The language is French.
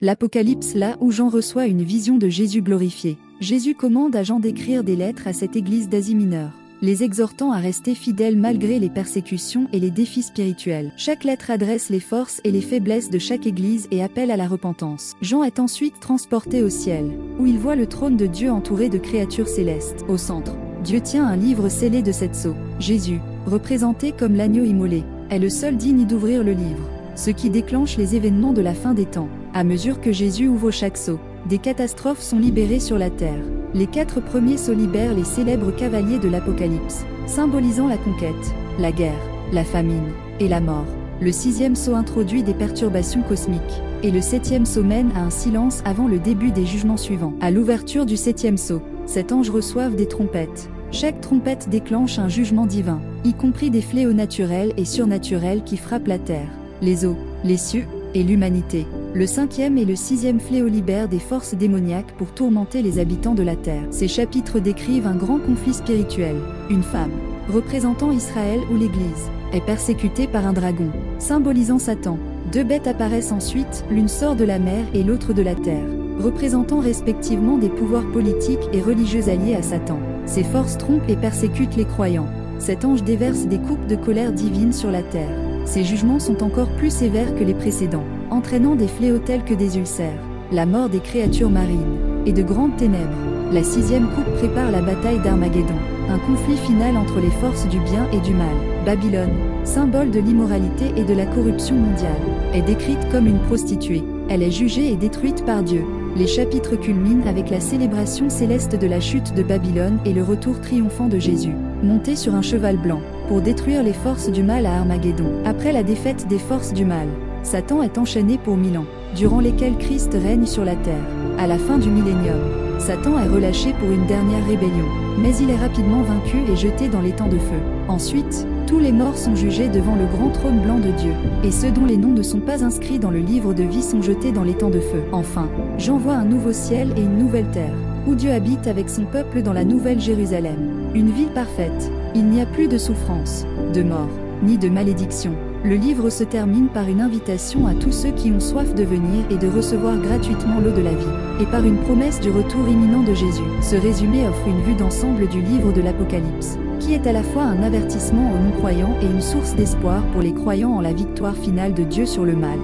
L'Apocalypse, là où Jean reçoit une vision de Jésus glorifié. Jésus commande à Jean d'écrire des lettres à cette église d'Asie mineure, les exhortant à rester fidèles malgré les persécutions et les défis spirituels. Chaque lettre adresse les forces et les faiblesses de chaque église et appelle à la repentance. Jean est ensuite transporté au ciel, où il voit le trône de Dieu entouré de créatures célestes. Au centre, Dieu tient un livre scellé de 7 sceaux. Jésus, représenté comme l'agneau immolé, est le seul digne d'ouvrir le livre, ce qui déclenche les événements de la fin des temps. À mesure que Jésus ouvre chaque sceau, des catastrophes sont libérées sur la terre. Les 4 premiers sceaux libèrent les célèbres cavaliers de l'Apocalypse, symbolisant la conquête, la guerre, la famine et la mort. Le 6e sceau introduit des perturbations cosmiques, et le 7e sceau mène à un silence avant le début des jugements suivants. À l'ouverture du 7e sceau, 7 anges reçoivent des trompettes. Chaque trompette déclenche un jugement divin, y compris des fléaux naturels et surnaturels qui frappent la terre, les eaux, les cieux et l'humanité. Le 5e et le 6e fléau libèrent des forces démoniaques pour tourmenter les habitants de la terre. Ces chapitres décrivent un grand conflit spirituel. Une femme, représentant Israël ou l'Église, est persécutée par un dragon, symbolisant Satan. 2 bêtes apparaissent ensuite, l'une sort de la mer et l'autre de la terre, représentant respectivement des pouvoirs politiques et religieux alliés à Satan. Ces forces trompent et persécutent les croyants. Cet ange déverse des coupes de colère divine sur la terre. Ces jugements sont encore plus sévères que les précédents, entraînant des fléaux tels que des ulcères, la mort des créatures marines, et de grandes ténèbres. La 6e coupe prépare la bataille d'Armageddon, un conflit final entre les forces du bien et du mal. Babylone, symbole de l'immoralité et de la corruption mondiale, est décrite comme une prostituée. Elle est jugée et détruite par Dieu. Les chapitres culminent avec la célébration céleste de la chute de Babylone et le retour triomphant de Jésus, monté sur un cheval blanc, pour détruire les forces du mal à Armageddon. Après la défaite des forces du mal, Satan est enchaîné pour 1000 ans, durant lesquels Christ règne sur la terre. À la fin du millénium, Satan est relâché pour une dernière rébellion, mais il est rapidement vaincu et jeté dans l'étang de feu. Ensuite, tous les morts sont jugés devant le grand trône blanc de Dieu, et ceux dont les noms ne sont pas inscrits dans le livre de vie sont jetés dans l'étang de feu. Enfin, Jean voit un nouveau ciel et une nouvelle terre, où Dieu habite avec son peuple dans la nouvelle Jérusalem. Une ville parfaite. Il n'y a plus de souffrance, de mort, ni de malédiction. Le livre se termine par une invitation à tous ceux qui ont soif de venir et de recevoir gratuitement l'eau de la vie, et par une promesse du retour imminent de Jésus. Ce résumé offre une vue d'ensemble du livre de l'Apocalypse, qui est à la fois un avertissement aux non-croyants et une source d'espoir pour les croyants en la victoire finale de Dieu sur le mal.